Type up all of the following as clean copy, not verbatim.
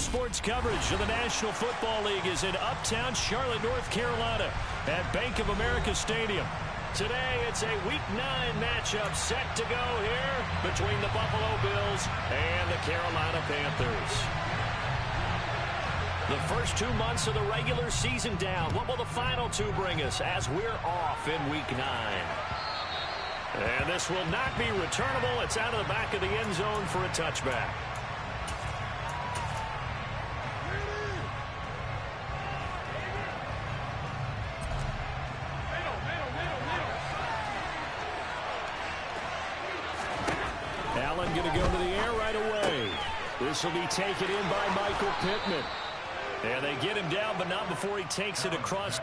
sports coverage of the National Football League is in uptown Charlotte, North Carolina at Bank of America Stadium. Today, it's a Week 9 matchup set to go here between the Buffalo Bills and the Carolina Panthers. The first 2 months of the regular season down. What will the final 2 bring us as we're off in Week 9? And this will not be returnable. It's out of the back of the end zone for a touchback. Allen going to go to the air right away. This will be taken in by Michael Pittman. And they get him down, but not before he takes it across.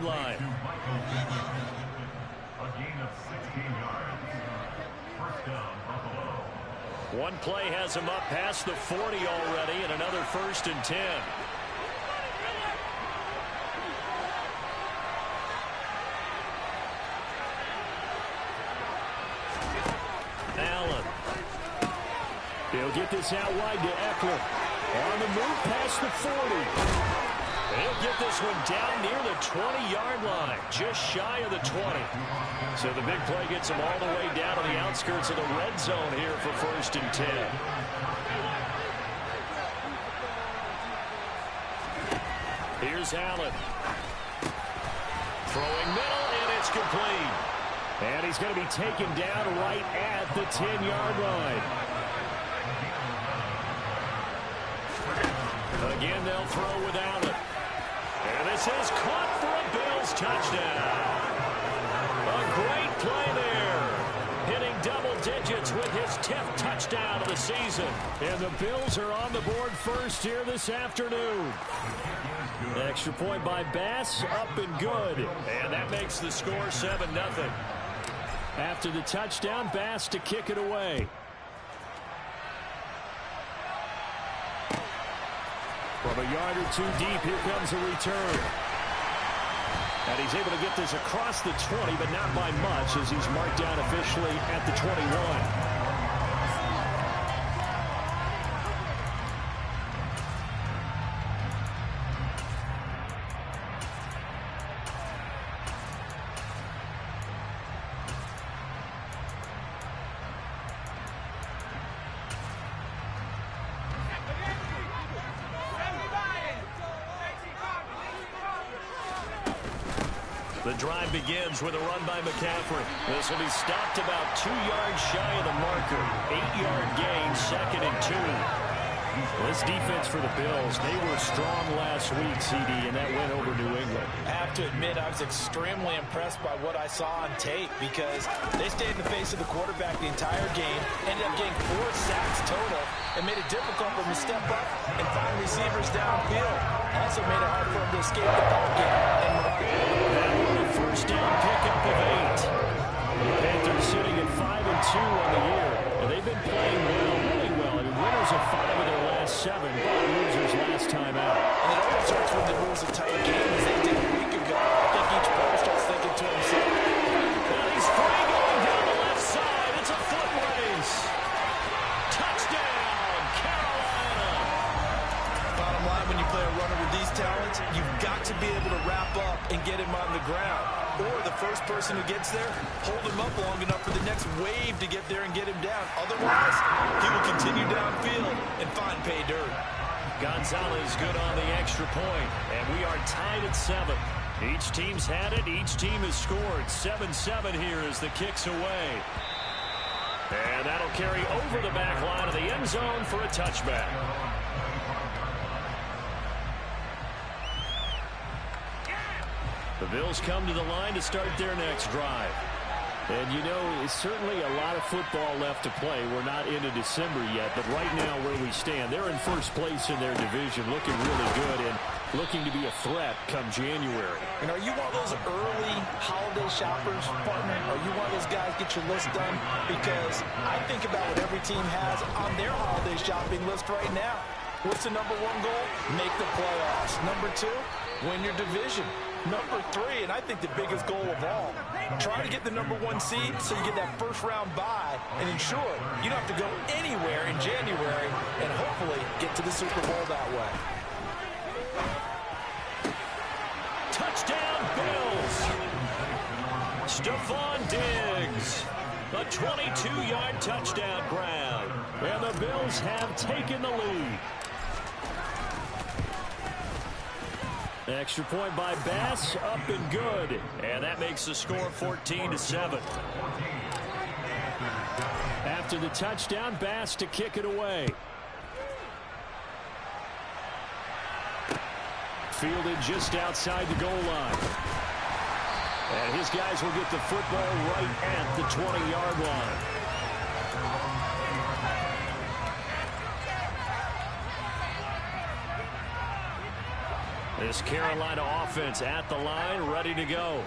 Line. A gain of 16 yards. First down, Buffalo. One play has him up past the 40 already, and another 1st and 10. Allen. He'll get this out wide to Eckler. On the move past the 40. He'll get this one down near the 20-yard line, just shy of the 20. So the big play gets him all the way down to the outskirts of the red zone here for 1st and 10. Here's Allen. Throwing middle, and it's complete. And he's going to be taken down right at the 10-yard line. Again, they'll throw with Allen. And this is caught for a Bills touchdown. A great play there. Hitting double digits with his 10th touchdown of the season. And the Bills are on the board first here this afternoon. Extra point by Bass, up and good. And that makes the score 7-0. After the touchdown, Bass to kick it away. From a yard or 2 deep, here comes a return. And he's able to get this across the 20, but not by much, as he's marked down officially at the 21. The drive begins with a run by McCaffrey. This will be stopped about 2 yards shy of the marker. 8-yard gain, 2nd and 2. Well, this defense for the Bills, they were strong last week, CD, and that went over New England. I have to admit, I was extremely impressed by what I saw on tape because they stayed in the face of the quarterback the entire game, ended up getting 4 sacks total, and made it difficult for him to step up and find receivers downfield. Also made it hard for him to escape the ball game. And a 1st down pickup of 8. The Panthers sitting at 5-2 on the year, and they've been playing well, really well. I mean, winners of 5 of their last 7, but losers last time out. And it always starts when they lose a tight game, as they did a week ago. I think each player starts thinking to himself. And he's free going down the left side. It's a foot race. Touchdown, Carolina. Bottom line, when you play a runner with these talents, defense, you've got to be able to wrap up and get him on the ground. Or the first person who gets there, hold him up long enough for the next wave to get there and get him down. Otherwise, he will continue downfield and find pay dirt. Gonzalez good on the extra point, and we are tied at 7. Each team's had it. Each team has scored. 7-7 here as the kick's away. And that'll carry over the back line of the end zone for a touchback. The Bills come to the line to start their next drive. And, you know, it's certainly a lot of football left to play. We're not into December yet, but right now where we stand, they're in first place in their division, looking really good and looking to be a threat come January. And are you one of those early holiday shoppers, partner? Are you one of those guys get your list done? Because I think about what every team has on their holiday shopping list right now. What's the number 1 goal? Make the playoffs. Number 2, win your division. Number 3, and I think the biggest goal of all, try to get the number 1 seed so you get that first round bye and ensure you don't have to go anywhere in January and hopefully get to the Super Bowl that way. Touchdown Bills. Stephon Diggs. A 22-yard touchdown grab. And the Bills have taken the lead. Extra point by Bass, up and good. And that makes the score 14-7. After the touchdown, Bass to kick it away. Fielded just outside the goal line. And his guys will get the football right at the 20-yard line. This Carolina offense at the line, ready to go.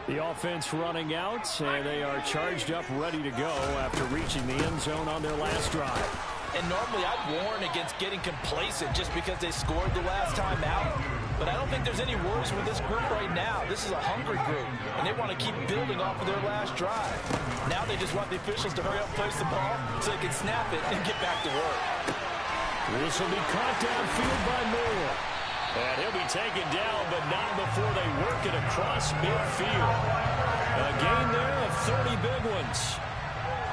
The offense running out, and they are charged up, ready to go after reaching the end zone on their last drive. And normally I'd warn against getting complacent just because they scored the last time out. But I don't think there's any worries with this group right now. This is a hungry group, and they want to keep building off of their last drive. Now they just want the officials to hurry up, place the ball, so they can snap it and get back to work. This will be caught downfield by Moore. And he'll be taken down, but not before they work it across midfield. A gain there of 30 big ones.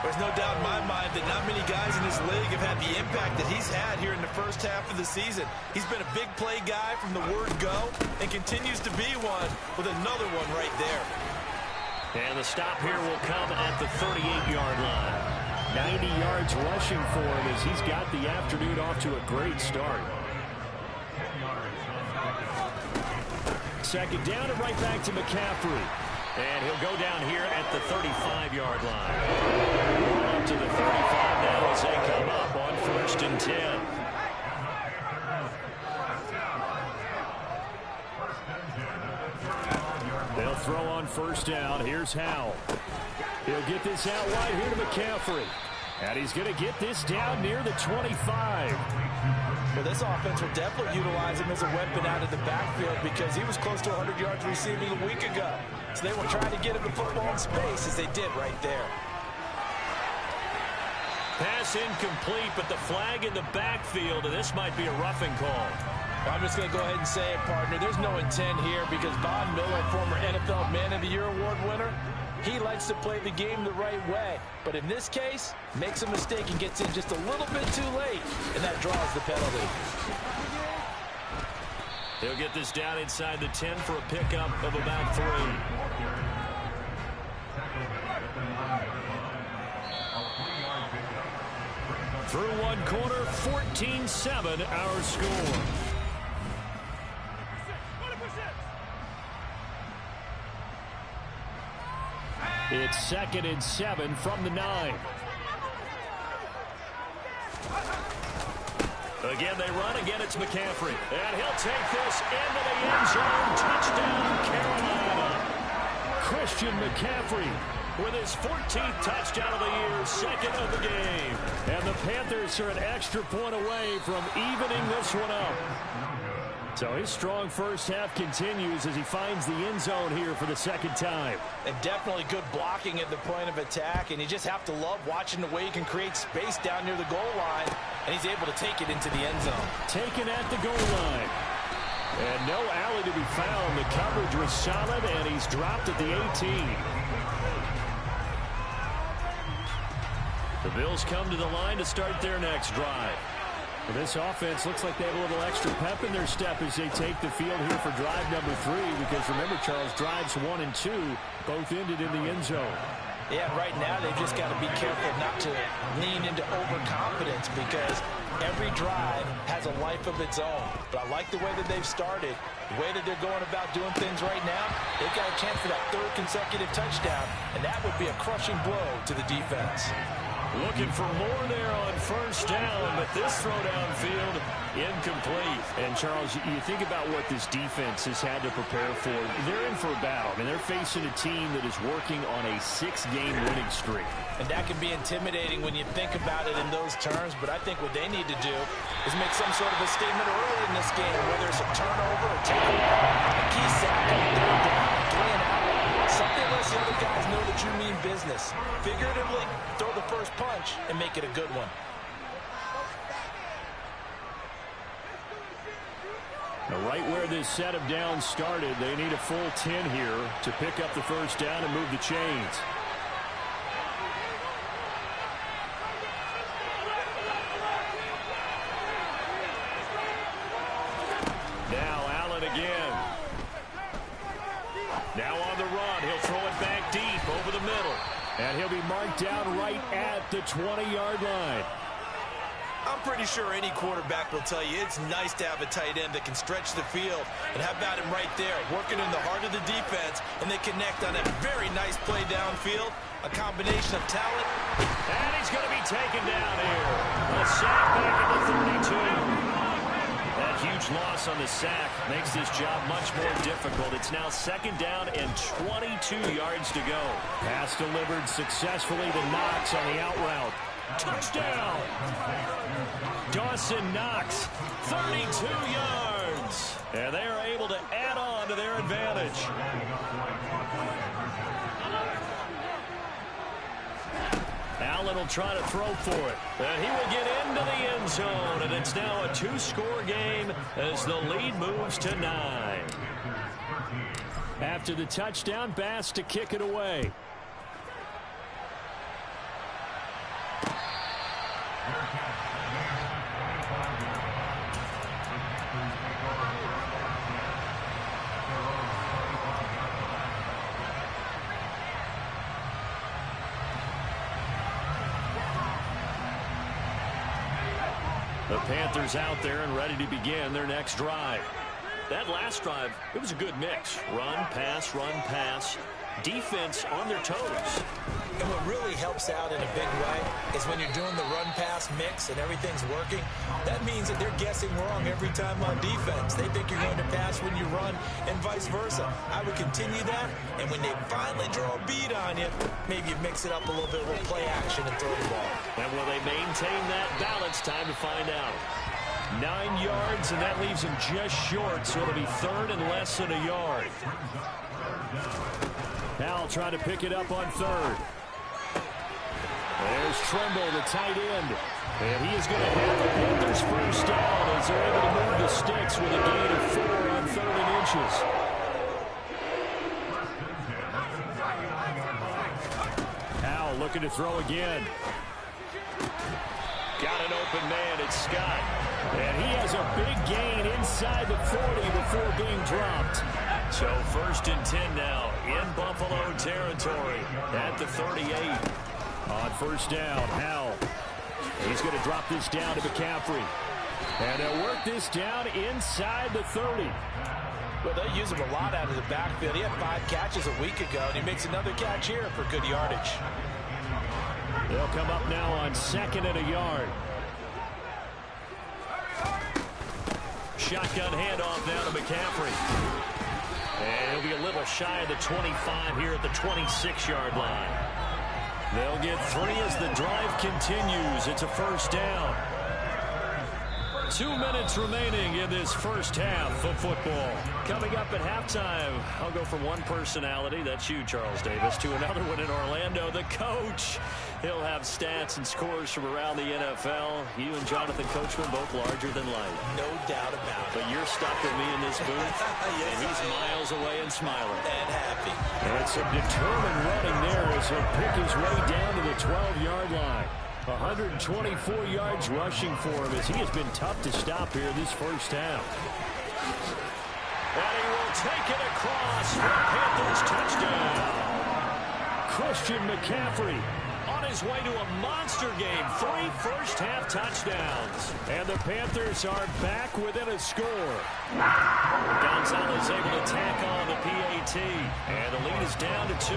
There's no doubt in my mind that not many guys in this league have had the impact that he's had here in the first half of the season. He's been a big play guy from the word go and continues to be one with another one right there. And the stop here will come at the 38-yard line. 90 yards rushing for him as he's got the afternoon off to a great start. Second down and right back to McCaffrey. And he'll go down here at the 35-yard line. Up to the 35 now as they come up on 1st and 10. They'll throw on 1st down. Here's Howell. He'll get this out wide here to McCaffrey. And he's going to get this down near the 25. Well, this offense will definitely utilize him as a weapon out of the backfield because he was close to 100 yards receiving a week ago. So they will try to get him the football in space as they did right there. Pass incomplete, but the flag in the backfield, and this might be a roughing call. I'm just going to go ahead and say it, partner. There's no intent here because Von Miller, former NFL Man of the Year award winner, he likes to play the game the right way. But in this case, makes a mistake and gets in just a little bit too late, and that draws the penalty. He'll get this down inside the 10 for a pickup of about 3. Through one quarter, 14-7 our score. It's 2nd and 7 from the 9. Again, they run. Again, it's McCaffrey. And he'll take this into the end zone. Touchdown, Carolina. Christian McCaffrey with his 14th touchdown of the year, 2nd of the game. And the Panthers are an extra point away from evening this one up. So his strong first half continues as he finds the end zone here for the 2nd time. And definitely good blocking at the point of attack, and you just have to love watching the way he can create space down near the goal line, and he's able to take it into the end zone. Taken at the goal line. And no alley to be found. The coverage was solid, and he's dropped at the 18. The Bills come to the line to start their next drive. Well, this offense looks like they have a little extra pep in their step as they take the field here for drive number 3. Because remember, Charles, drives 1 and 2 both ended in the end zone. Yeah, right now they've just got to be careful not to lean into overconfidence because every drive has a life of its own. But I like the way that they've started, the way that they're going about doing things right now. They've got a chance for that 3rd consecutive touchdown, and that would be a crushing blow to the defense. Looking for more there on first down, but this throw downfield incomplete. And, Charles, you think about what this defense has had to prepare for. They're in for a battle. I mean, they're facing a team that is working on a 6-game winning streak. And that can be intimidating when you think about it in those terms, but I think what they need to do is make some sort of a statement early in this game, whether it's a turnover or taking a key sack on 3rd down, 3 and out. Something lets the other guys know that you mean business. Figuratively, throw the first punch and make it a good one. Now, right where this set of downs started, they need a full 10 here to pick up the first down and move the chains. Now Allen again. Now on the run, he'll throw it back deep over the middle. And he'll be marked down right at the 20-yard line. I'm pretty sure any quarterback will tell you it's nice to have a tight end that can stretch the field. And how about him right there, working in the heart of the defense, and they connect on a very nice play downfield. A combination of talent. And he's going to be taken down here. A sack back at the 32. That huge loss on the sack makes this job much more difficult. It's now 2nd down and 22 yards to go. Pass delivered successfully to Knox on the out route. Touchdown! Dawson Knox, 32 yards. And they are able to add on to their advantage. Allen will try to throw for it. And he will get into the end zone. And it's now a 2-score game as the lead moves to 9. After the touchdown, Bass to kick it away. The Panthers out there and ready to begin their next drive. That last drive, it was a good mix. Run, pass, defense on their toes. And what really helps out in a big way is when you're doing the run-pass mix and everything's working, that means that they're guessing wrong every time on defense. They think you're going to pass when you run and vice versa. I would continue that, and when they finally draw a bead on you, maybe you mix it up a little bit with play action and throw the ball. And will they maintain that balance? Time to find out. 9 yards, and that leaves him just short, so it'll be 3rd and less than a yard. Powell trying to pick it up on 3rd. There's Tremble, the tight end. And he is going to have the Panthers first down as they're able to move the sticks with a gain of 4 on 3rd and inches. Powell looking to throw again. Got an open man, it's Scott. And he has a big gain inside the 40 before being dropped. So 1st and 10 now in Buffalo territory at the 38. On first down, Howell. He's going to drop this down to McCaffrey. And they'll work this down inside the 30. Well, they use him a lot out of the backfield. He had 5 catches a week ago, and he makes another catch here for good yardage. They'll come up now on 2nd and a yard. Shotgun handoff now to McCaffrey. And he'll be a little shy of the 25 here at the 26-yard line. They'll get 3 as the drive continues. It's a first down. 2 minutes remaining in this first half of football. Coming up at halftime, I'll go from one personality, that's you, Charles Davis, to another one in Orlando, the coach. He'll have stats and scores from around the NFL. You and Jonathan Coachman both larger than life. No doubt about it. But you're stuck with me in this booth, yes, and he's miles away and smiling. And happy. And some determined running there as he'll pick his way down to the 12-yard line. 124 yards rushing for him as he has been tough to stop here this first half. And he will take it across for a Panthers touchdown. Christian McCaffrey on his way to a monster game. 3 first-half touchdowns. And the Panthers are back within a score. Gonzalez able to tack on the PAT. And the lead is down to 2.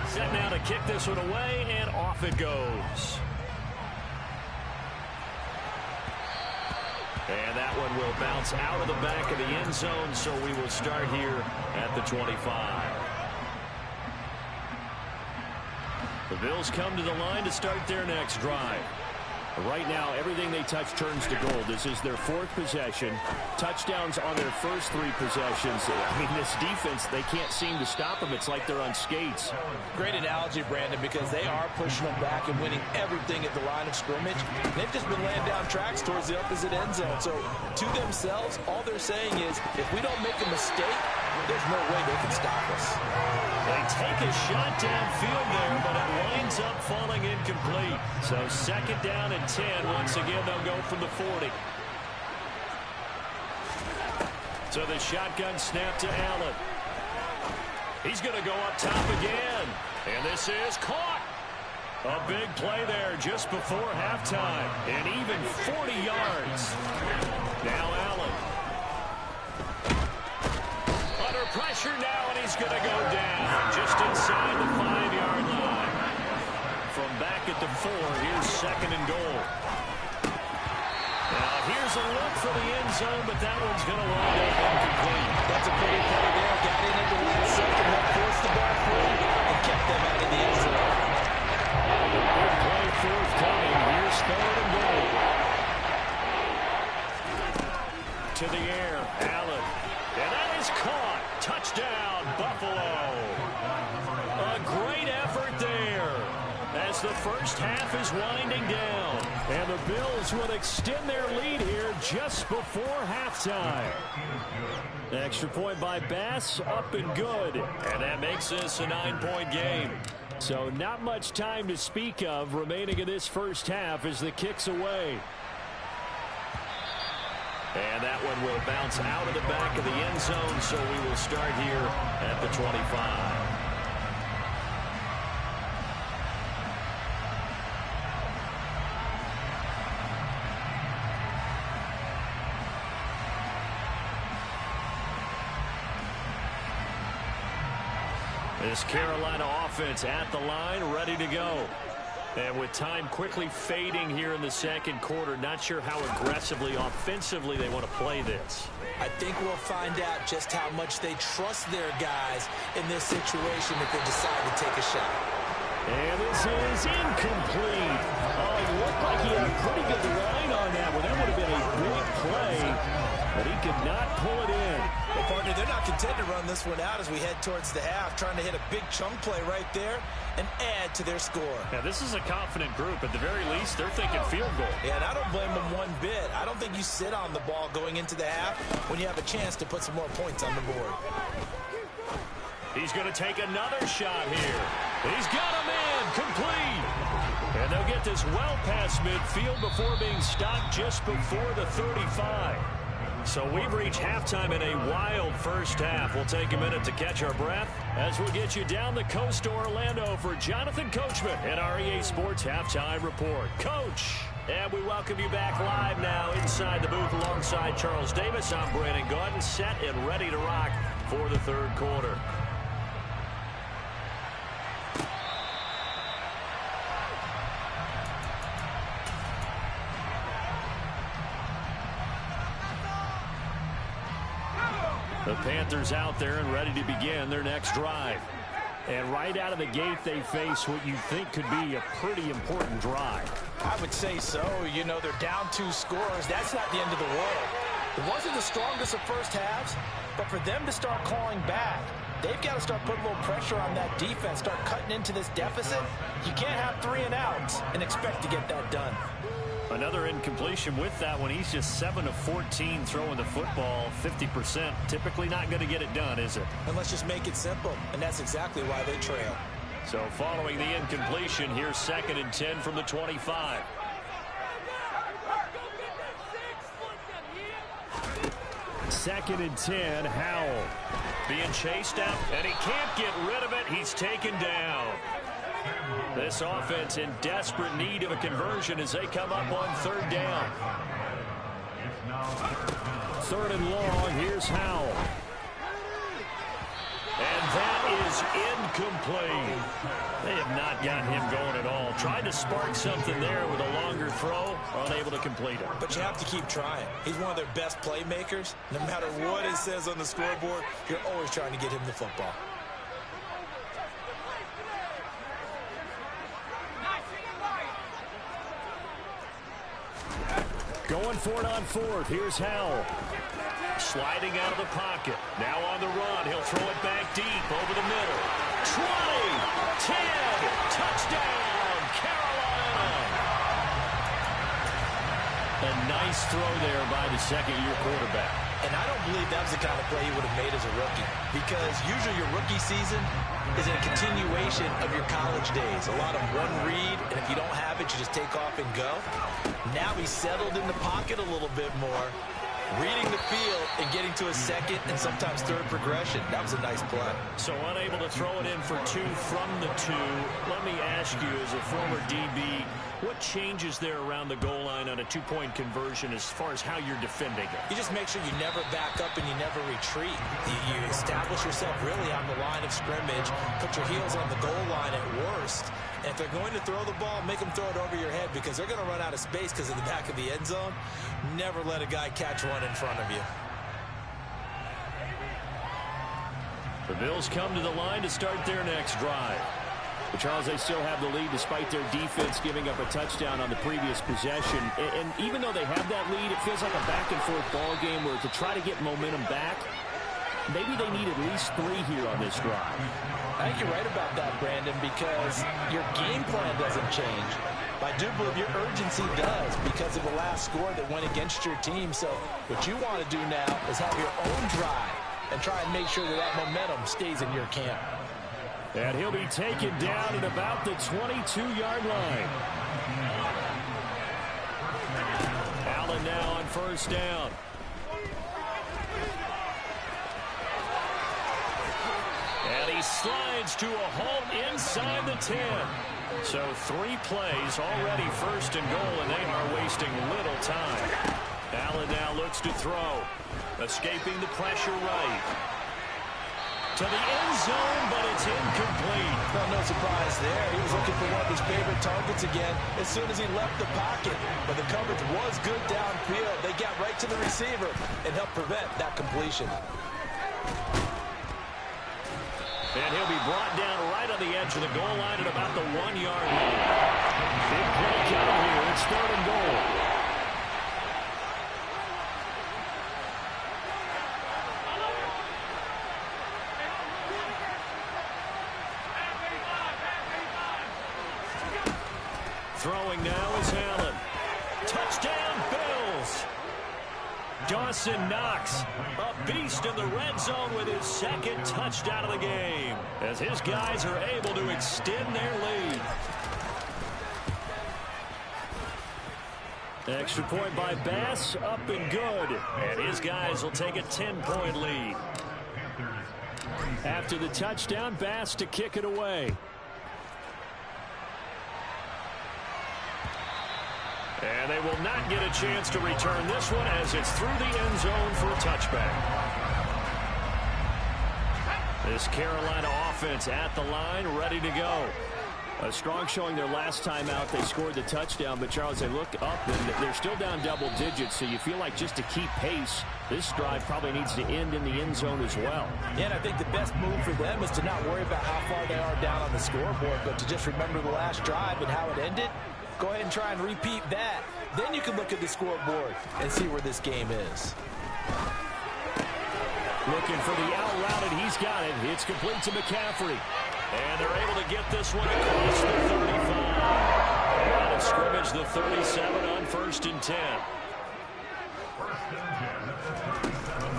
Set now to kick this one away, and off it goes. And that one will bounce out of the back of the end zone, so we will start here at the 25. The Bills come to the line to start their next drive. Right now, everything they touch turns to gold. This is their 4th possession. Touchdowns on their first 3 possessions. I mean, this defense, they can't seem to stop them. It's like they're on skates. Great analogy, Brandon, because they are pushing them back and winning everything at the line of scrimmage. They've just been laying down tracks towards the opposite end zone. So, to themselves, all they're saying is, if we don't make a mistake, there's no way they can stop us. They take a shot downfield there, but it winds up falling incomplete. So 2nd down and 10. Once again, they'll go from the 40. So the shotgun snap to Allen. He's going to go up top again. And this is caught. A big play there just before halftime. And even 40 yards. Now Allen. Under pressure now, and he's going to go down just inside the 5-yard line. From back at the 4, here's 2nd and goal. Now here's a look for the end zone, but that one's going to wind up incomplete. That's a pretty play there. Got in at the last second, helped force the ball through, and kept them out of the end zone. Big play forthcoming. Here's 3rd and goal. To the air, Allen. And that is caught. Touchdown, Buffalo. A great effort there as the first half is winding down. And the Bills will extend their lead here just before halftime. Extra point by Bass, up and good. And that makes this a 9-point game. So not much time to speak of remaining in this first half as the kick's away. And that one will bounce out of the back of the end zone, so we will start here at the 25. This Carolina offense at the line, ready to go. And with time quickly fading here in the 2nd quarter, not sure how aggressively, offensively they want to play this. I think we'll find out just how much they trust their guys in this situation if they decide to take a shot. And this is incomplete. Oh, it looked like he had a pretty good line on that one. That would have been a big play, but he could not pull it in. Well, partner, they're not content to run this one out as we head towards the half, trying to hit a big chunk play right there and add to their score. Now, this is a confident group. At the very least, they're thinking field goal. Yeah, and I don't blame them one bit. I don't think you sit on the ball going into the half when you have a chance to put some more points on the board. He's going to take another shot here. He's got a man complete. And they'll get this well past midfield before being stopped just before the 35. So we've reached halftime in a wild first half. We'll take a minute to catch our breath as we'll get you down the coast to Orlando for Jonathan Coachman and our EA Sports Halftime Report. Coach, and we welcome you back live now inside the booth alongside Charles Davis. I'm Brandon Gaudin, set and ready to rock for the 3rd quarter. The Panthers out there and ready to begin their next drive. And right out of the gate, they face what you think could be a pretty important drive. I would say so. You know, they're down 2 scores. That's not the end of the world. It wasn't the strongest of first halves, but for them to start clawing back, they've got to start putting a little pressure on that defense, start cutting into this deficit. You can't have 3 and outs and expect to get that done. Another incompletion with that one. He's just 7 of 14 throwing the football, 50%. Typically not going to get it done, is it? And let's just make it simple, and that's exactly why they trail. So following the incompletion, here's 2nd and 10 from the 25. Second and 10, Howell. Being chased out, and he can't get rid of it. He's taken down. This offense in desperate need of a conversion as they come up on 3rd down. 3rd and long, here's Howell. And that is incomplete. They have not got him going at all. Tried to spark something there with a longer throw, unable to complete it. But you have to keep trying. He's one of their best playmakers. No matter what it says on the scoreboard, you're always trying to get him the football. Going for it on 4th. Here's Howell. Sliding out of the pocket. Now on the run. He'll throw it back deep over the middle. 20, 10, touchdown, Carolina. A nice throw there by the 2nd-year quarterback. And I don't believe that was the kind of play he would have made as a rookie. Because usually your rookie season is a continuation of your college days. A lot of one read, and if you don't have it, you just take off and go. Now he's settled in the pocket a little bit more, reading the field and getting to a 2nd and sometimes 3rd progression. That was a nice play. So unable to throw it in for 2 from the 2. Let me ask you, as a former DB, what changes there around the goal line on a 2-point conversion as far as how you're defending it? You just make sure you never back up and you never retreat. You establish yourself really on the line of scrimmage, put your heels on the goal line at worst. And if they're going to throw the ball, make them throw it over your head because they're going to run out of space because of the back of the end zone. Never let a guy catch one in front of you. The Bills come to the line to start their next drive. But Charles, they still have the lead despite their defense giving up a touchdown on the previous possession. And even though they have that lead, it feels like a back-and-forth ball game where to try to get momentum back, maybe they need at least 3 here on this drive. I think you're right about that, Brandon, because your game plan doesn't change. I do believe your urgency does because of the last score that went against your team. So what you want to do now is have your own drive and try and make sure that that momentum stays in your camp. And he'll be taken down at about the 22-yard line. Allen now on 1st down. And he slides to a halt inside the 10. So 3 plays already 1st and goal, and they are wasting little time. Allen now looks to throw. Escaping the pressure right. To the end zone, but it's incomplete. Well, no surprise there. He was looking for one of his favorite targets again as soon as he left the pocket. But the coverage was good downfield. They got right to the receiver and helped prevent that completion. And he'll be brought down right on the edge of the goal line at about the 1-yard line. Big play coming here. It's 3rd and goal. Throwing now is Allen. Touchdown, Bills. Dawson Knox, a beast in the red zone with his 2nd touchdown of the game, as his guys are able to extend their lead. Extra point by Bass, up and good. And his guys will take a 10-point lead. After the touchdown, Bass to kick it away. And they will not get a chance to return this one as it's through the end zone for a touchback. This Carolina offense at the line, ready to go. A strong showing their last time out. They scored the touchdown, but Charles, they look up and they're still down double digits, so you feel like just to keep pace, this drive probably needs to end in the end zone as well. Yeah, and I think the best move for them is to not worry about how far they are down on the scoreboard, but to just remember the last drive and how it ended Go ahead and try and repeat that. Then you can look at the scoreboard and see where this game is. Looking for the out route, and he's got it. It's complete to McCaffrey. And they're able to get this one across the 35. Line of scrimmage, the 37 on 1st and 10.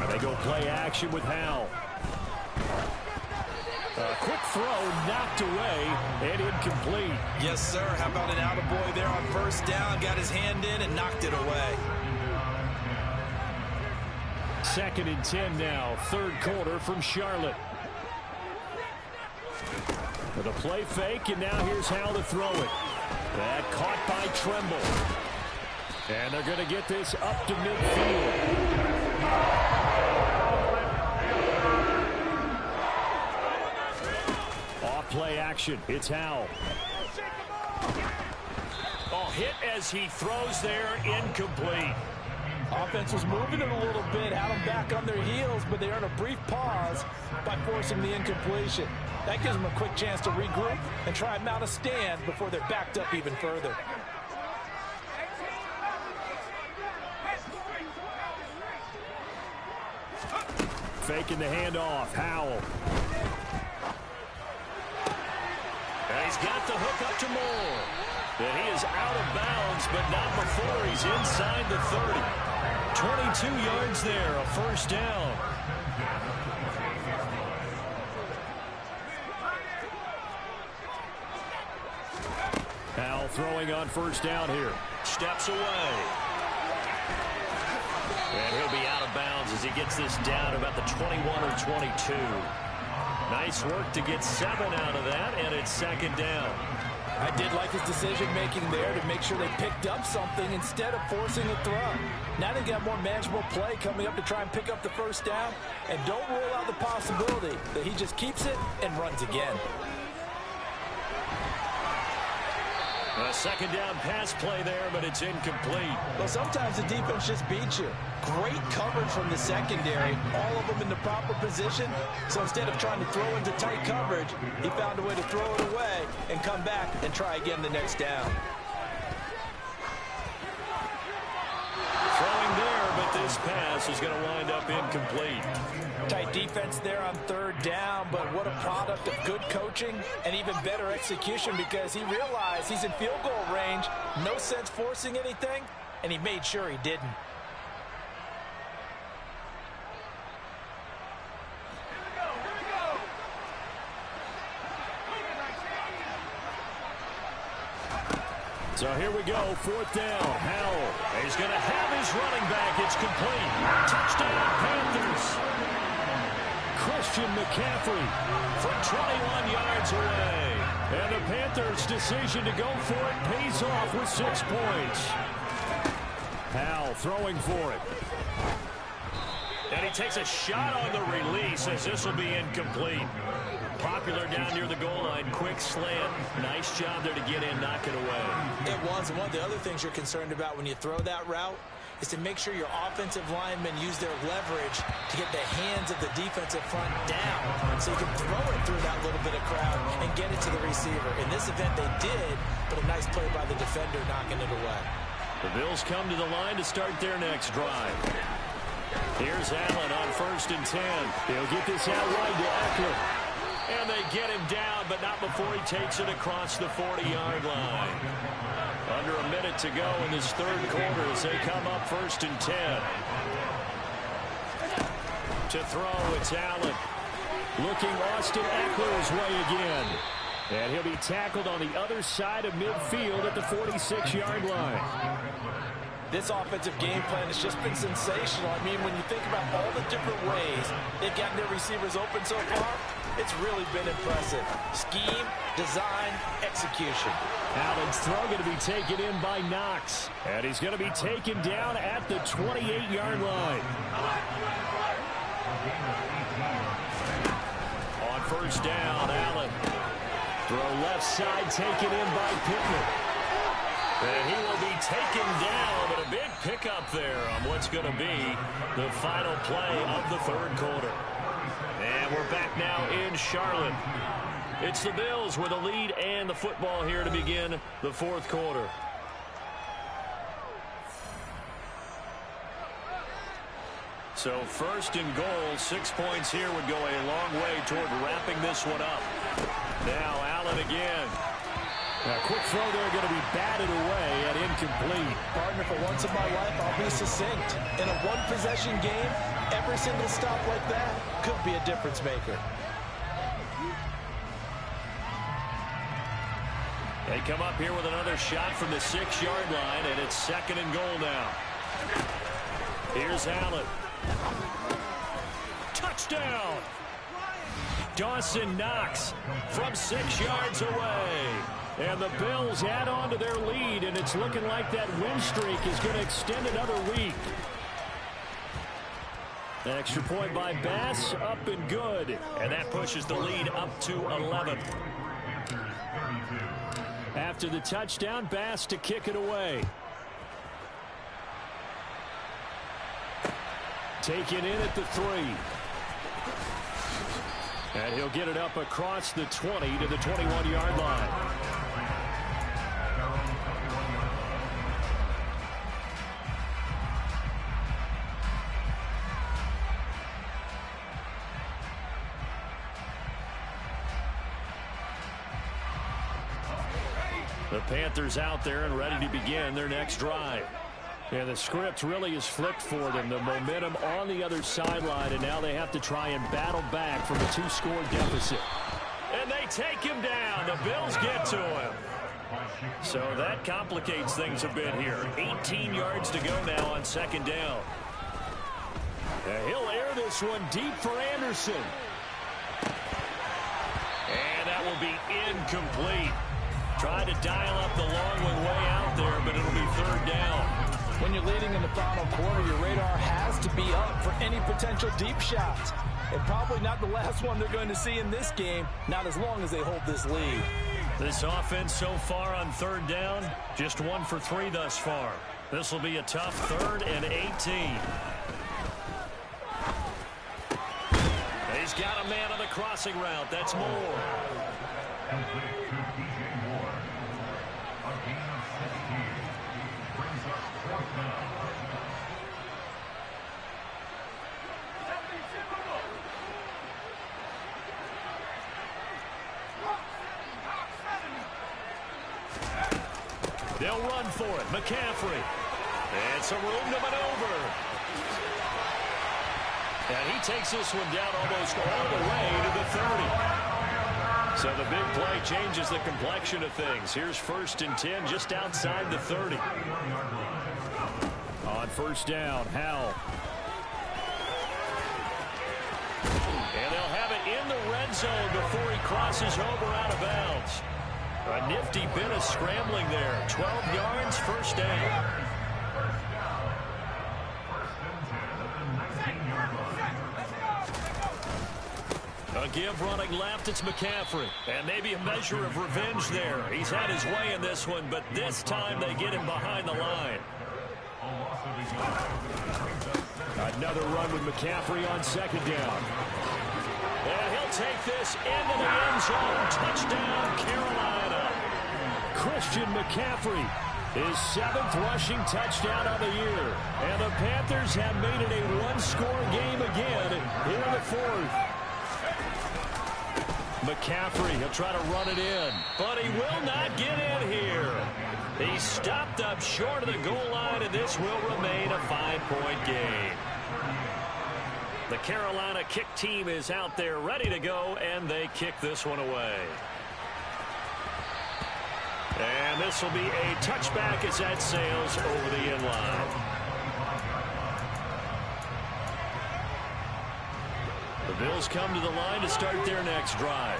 And they go play action with Howell. A quick throw, knocked away, and incomplete. Yes, sir. How about an attaboy there on 1st down? Got his hand in and knocked it away. 2nd and 10 now, 3rd quarter from Charlotte. With a play fake, and now here's how to throw it. That caught by Tremble. And they're going to get this up to midfield. Off play action, it's Howell. Oh, hit as he throws there, incomplete. Offense was moving it a little bit, had them back on their heels, but they earned a brief pause by forcing the incompletion. That gives them a quick chance to regroup and try and mount a stand before they're backed up even further. Faking the handoff, Howell. And he's got the hook up to Moore. And he is out of bounds, but not before he's inside the 30. 22 yards there, a 1st down. Howell throwing on 1st down here. Steps away. And he'll be out of bounds as he gets this down about the 21 or 22. Nice work to get 7 out of that, and it's 2nd down. I did like his decision-making there to make sure they picked up something instead of forcing a throw. Now they got more manageable play coming up to try and pick up the 1st down, and don't rule out the possibility that he just keeps it and runs again. A 2nd down pass play there, but it's incomplete. Well, sometimes the defense just beats you. Great coverage from the secondary, all of them in the proper position. So instead of trying to throw into tight coverage, he found a way to throw it away and come back and try again the next down. Throwing there, but this pass is going to wind up incomplete. Tight defense there on 3rd down, but what a product of good coaching and even better execution, because he realized he's in field goal range, no sense forcing anything, and he made sure he didn't. So here we go, 4th down. Howell, he's going to have his running back. It's complete. Touchdown, Panthers. Christian McCaffrey from 21 yards away. And the Panthers' decision to go for it pays off with 6 points. Howell throwing for it. And he takes a shot on the release as this will be incomplete. Popular down near the goal line, quick slant. Nice job there to get in, knock it away. It was, and one of the other things you're concerned about when you throw that route is to make sure your offensive linemen use their leverage to get the hands of the defensive front down so you can throw it through that little bit of crowd and get it to the receiver. In this event, they did, but a nice play by the defender knocking it away. The Bills come to the line to start their next drive. Here's Allen on 1st and 10. He'll get this out wide to Eckler. And they get him down, but not before he takes it across the 40-yard line. Under a minute to go in this 3rd quarter as they come up 1st and 10. To throw, it's Allen. Looking Austin Eckler's way again. And he'll be tackled on the other side of midfield at the 46-yard line. This offensive game plan has just been sensational. I mean, when you think about all the different ways they've gotten their receivers open so far, it's really been impressive. Scheme, design, execution. Allen's throw going to be taken in by Knox. And he's going to be taken down at the 28-yard line. On 1st down, Allen. Throw left side taken in by Pittman. And he will be taken down, but a big pickup there on what's going to be the final play of the 3rd quarter. And we're back now in Charlotte. It's the Bills with a lead and the football here to begin the 4th quarter. So first and goal, 6 points here would go a long way toward wrapping this one up. Now Allen again. A quick throw there going to be batted away and incomplete. Partner, for once in my life, I'll be succinct. In a one-possession game, every single stop like that could be a difference maker. They come up here with another shot from the 6-yard line, and it's second and goal now. Here's Allen. Touchdown! Dawson Knox from 6 yards away. And the Bills add on to their lead, and it's looking like that win streak is going to extend another week. An extra point by Bass, up and good. And that pushes the lead up to 11. After the touchdown, Bass to kick it away. Taken in at the 3. And he'll get it up across the 20 to the 21-yard line. The Panthers out there and ready to begin their next drive. And the script really is flipped for them. The momentum on the other sideline, and now they have to try and battle back from a 2-score deficit. And they take him down. The Bills get to him. So that complicates things a bit here. 18 yards to go now on second down. And he'll air this one deep for Anderson. And that will be incomplete. Tried to dial up the long one way out there, but it'll be third down. When you're leading in the final quarter, your radar has to be up for any potential deep shots. And probably not the last one they're going to see in this game, not as long as they hold this lead. This offense so far on third down, just 1 for 3 thus far. This will be a tough 3rd and 18. He's got a man on the crossing route. That's Moore. They'll run for it. McCaffrey. And some room to maneuver. And he takes this one down almost all the way to the 30. So the big play changes the complexion of things. Here's 1st and 10 just outside the 30. On first down, Howell. And they'll have it in the red zone before he crosses over out of bounds. A nifty bit of scrambling there. 12 yards, first down. A give running left, it's McCaffrey. And maybe a measure of revenge there. He's had his way in this one, but this time they get him behind the line. Another run with McCaffrey on second down. And he'll take this into the end zone. Touchdown, Carolina. Christian McCaffrey, his 7th rushing touchdown of the year. And the Panthers have made it a 1-score game again here in the 4th. McCaffrey, he'll try to run it in, but he will not get in here. He stopped up short of the goal line, and this will remain a 5-point game. The Carolina kick team is out there ready to go, and they kick this one away. And this will be a touchback as that sails over the end line. The Bills come to the line to start their next drive.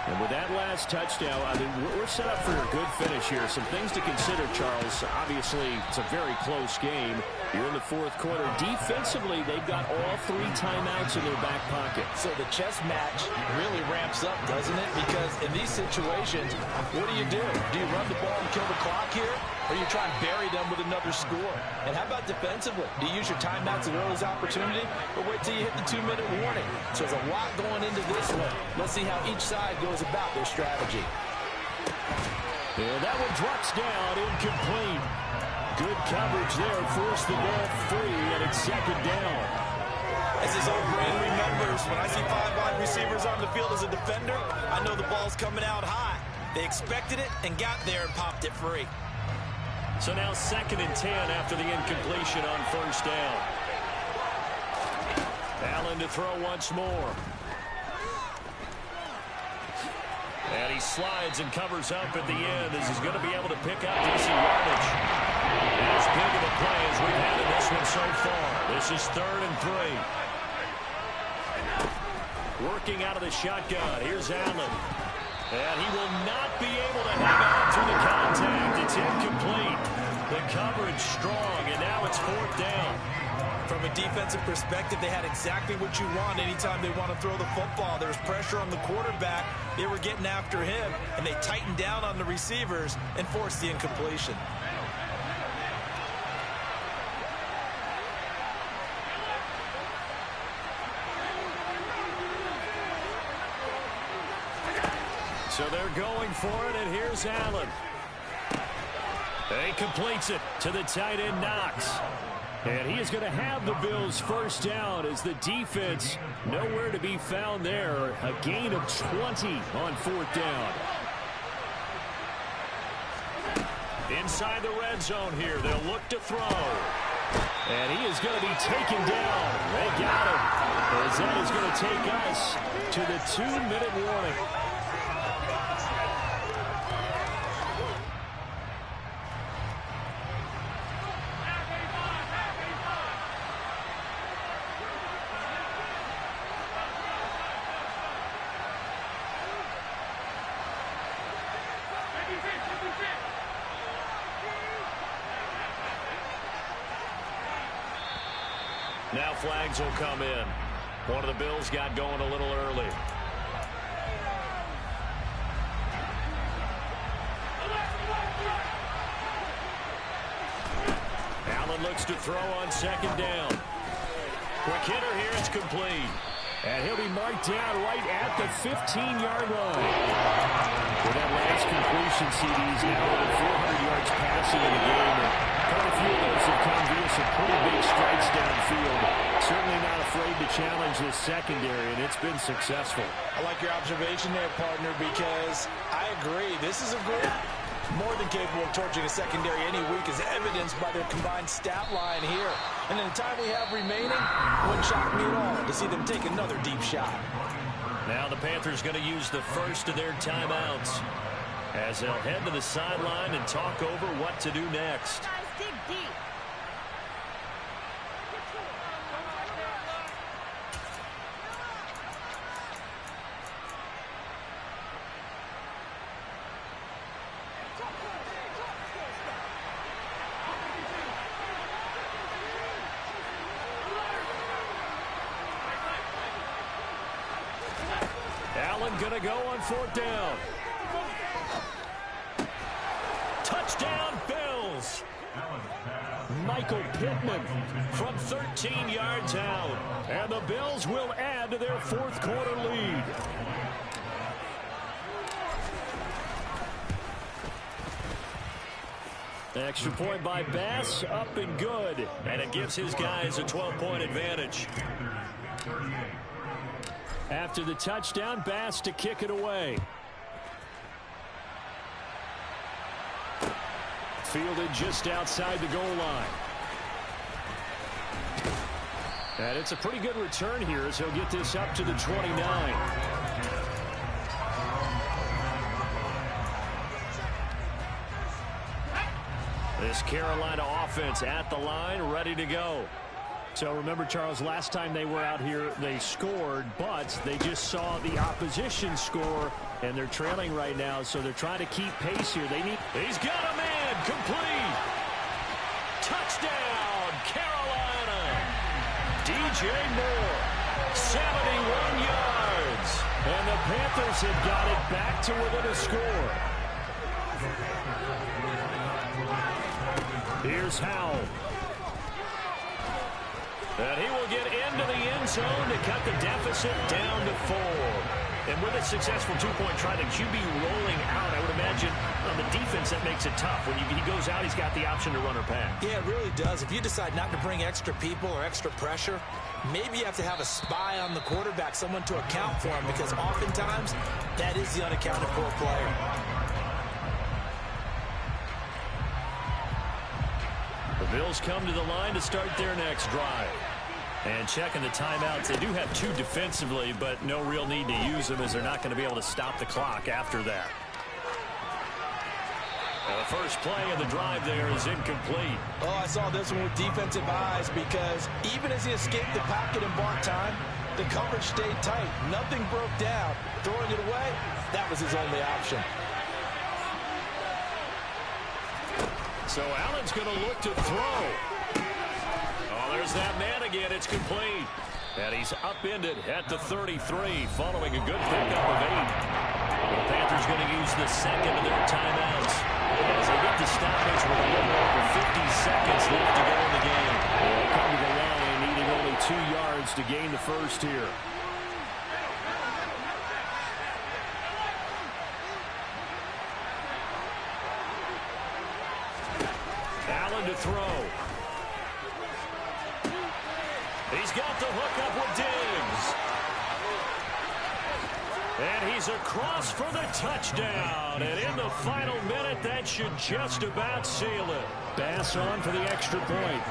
And with that last touchdown, I mean, we're set up for a good finish here. Some things to consider, Charles. Obviously, it's a very close game. You're in the 4th quarter. Defensively, they've got all 3 timeouts in their back pocket. So the chess match really ramps up, doesn't it? Because in these situations, what do? Do you run the ball and kill the clock here? Or you try and bury them with another score? And how about defensively? Do you use your timeouts at earliest opportunity? Or wait till you hit the 2-minute warning? So there's a lot going into this one. Let's see how each side goes about their strategy. And that one drops down, incomplete. Good coverage there, forced the ball free, and it's second down. As his old brain remembers, when I see 5 wide receivers on the field as a defender, I know the ball's coming out high. They expected it and got there and popped it free. So now 2nd and 10 after the incompletion on 1st down. Allen to throw once more. And he slides and covers up at the end as he's going to be able to pick up decent yardage. As big of a play as we've had in this one so far. This is 3rd and 3. Working out of the shotgun. Here's Allen. And he will not be able to hang on through the contact. It's incomplete. The coverage strong, and now it's 4th down. From a defensive perspective, they had exactly what you want anytime they want to throw the football. There was pressure on the quarterback. They were getting after him, and they tightened down on the receivers and forced the incompletion. So they're going for it, and here's Allen. He completes it to the tight end, Knox. And he is going to have the Bills' 1st down as the defense nowhere to be found there. A gain of 20 on 4th down. Inside the red zone here. They'll look to throw. And he is going to be taken down. They got him. As that is going to take us to the 2-minute warning. Now flags will come in. One of the Bills got going a little early. Allen looks to throw on 2nd down. Quick hitter here, it's complete. And he'll be marked down right at the 15-yard line. With that last completion, CD's now over 400 yards passing in the game. And quite a few of those have come via some pretty big strikes downfield. Certainly not afraid to challenge this secondary, and it's been successful. I like your observation there, partner, because I agree. This is a group more than capable of torching a secondary any week, as evidenced by their combined stat line here. And in the time we have remaining, wouldn't shock me at all to see them take another deep shot. Now the Panthers going to use the first of their timeouts as they'll head to the sideline and talk over what to do next. Guys, dig deep. Allen going to go on 4th down. Touchdown, Bills. Michael Pittman from 13 yards out. And the Bills will add to their 4th quarter lead. Extra point by Bass, up and good. And it gives his guys a 12-point advantage. After the touchdown, Bass to kick it away. Fielded just outside the goal line. And it's a pretty good return here as he'll get this up to the 29. This Carolina offense at the line, ready to go. So remember, Charles, last time they were out here, they scored, but they just saw the opposition score, and they're trailing right now, so they're trying to keep pace here. He's got a man, complete. Touchdown, Carolina. DJ Moore, 71 yards. And the Panthers have got it back to within a score. Here's Howell. And he will get into the end zone to cut the deficit down to 4. And with a successful two-point try, the QB rolling out, I would imagine on the defense that makes it tough. When he goes out, he's got the option to run or pass. Yeah, it really does. If you decide not to bring extra people or extra pressure, maybe you have to have a spy on the quarterback, someone to account for him, because oftentimes that is the unaccounted for player. The Bills come to the line to start their next drive. And checking the timeouts, they do have 2 defensively, but no real need to use them as they're not going to be able to stop the clock after that. The first play of the drive there is incomplete. Oh, I saw this one with defensive eyes, because even as he escaped the pocket and bought time, the coverage stayed tight. Nothing broke down. Throwing it away, that was his only option. So Allen's going to look to throw. Oh, there's that man again. It's complete. And he's upended at the 33 following a good pickup of 8. The Panthers going to use the second of their timeouts as they get the stoppage with a little over 50 seconds left to go in the game. They'll come to the line needing only 2 yards to gain the first here. Allen to throw. He's got the hook up with Diggs. And he's across for the touchdown. And in the final minute, that should just about seal it. Bass on for the extra point.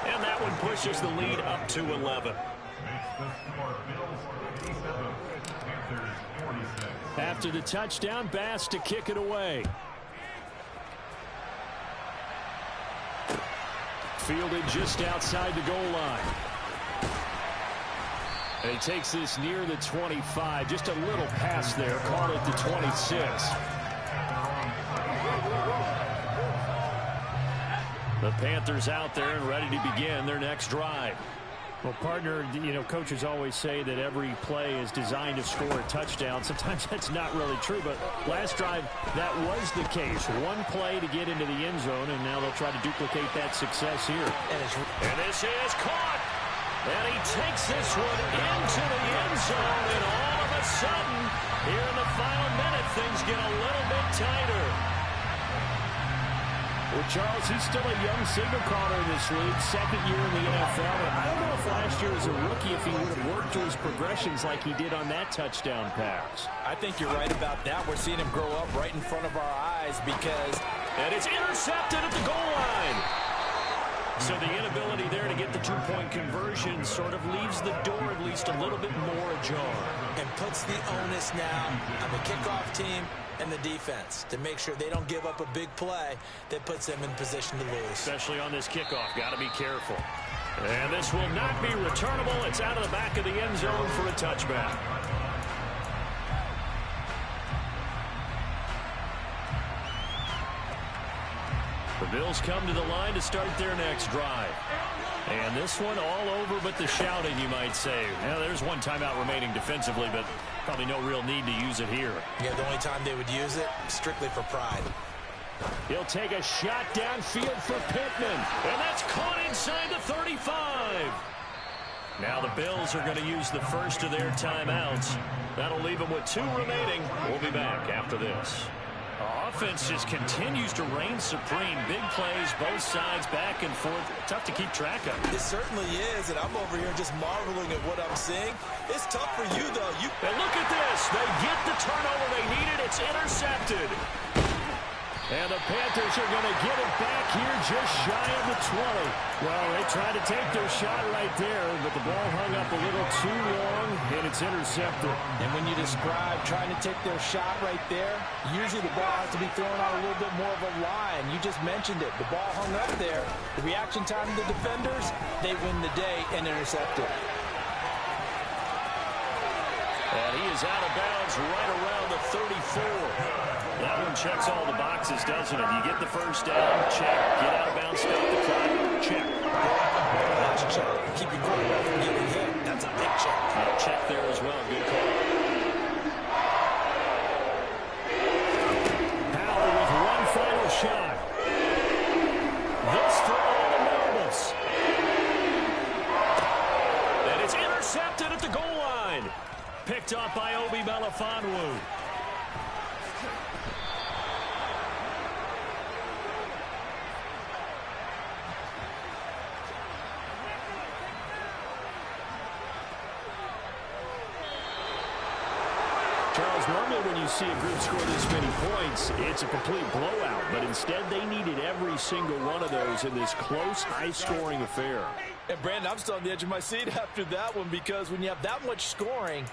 And that one pushes the lead up to 11. After the touchdown, Bass to kick it away. Fielded just outside the goal line. And he takes this near the 25. Just a little pass there. Call it the 26. The Panthers out there and ready to begin their next drive. Well, partner, you know, coaches always say that every play is designed to score a touchdown. Sometimes that's not really true, but last drive, that was the case. One play to get into the end zone, and now they'll try to duplicate that success here. And this is caught. And he takes this one into the end zone, and all of a sudden, here in the final minute, things get a little bit tighter. Well, Charles, he's still a young signal caller in this league, second year in the NFL. And I don't know if last year as a rookie, if he would have worked through his progressions like he did on that touchdown pass. I think you're right about that. We're seeing him grow up right in front of our eyes because... And it's intercepted at the goal line. So the inability there to get the two-point conversion sort of leaves the door at least a little bit more ajar. And puts the onus now on the kickoff team and the defense to make sure they don't give up a big play that puts them in position to lose. Especially on this kickoff. Got to be careful. And this will not be returnable. It's out of the back of the end zone for a touchback. The Bills come to the line to start their next drive. And this one all over but the shouting, you might say. Now, there's one timeout remaining defensively, but probably no real need to use it here. Yeah, the only time they would use it, strictly for pride. He'll take a shot downfield for Pittman. And that's caught inside the 35. Now the Bills are going to use the first of their timeouts. That'll leave them with 2 remaining. We'll be back after this. Offense just continues to reign supreme. Big plays, both sides, back and forth. Tough to keep track of. It certainly is, and I'm over here just marveling at what I'm seeing. It's tough for you, though. And look at this. They get the turnover they needed. It's intercepted. And the Panthers are going to get it back here just shy of the 20. Well, they tried to take their shot right there, but the ball hung up a little too long, and it's intercepted. And when you describe trying to take their shot right there, usually the ball has to be thrown on a little bit more of a line. You just mentioned it. The ball hung up there. The reaction time of the defenders, they win the day and intercept it. And he is out of bounds right around the 34. That one checks all the boxes, doesn't it? You get the first down, check. Get out of bounds, stop the clock, check. That's a check. Keep your quarterback from getting hit. That's a big check. Check there as well. Good call. Howell with one final shot. This for all the marbles. picked off by Obi Melifonwu. Charles, normally when you see a group score this many points, it's a complete blowout. But instead, they needed every single one of those in this close, high-scoring affair. And, Brandon, I'm still on the edge of my seat after that one because when you have that much scoring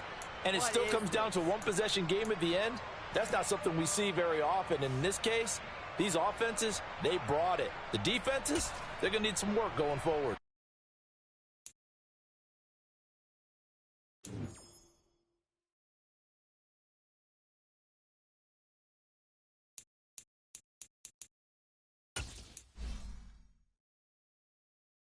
and it still comes down to a one-possession game at the end, that's not something we see very often. In this case, these offenses, they brought it. The defenses, they're going to need some work going forward.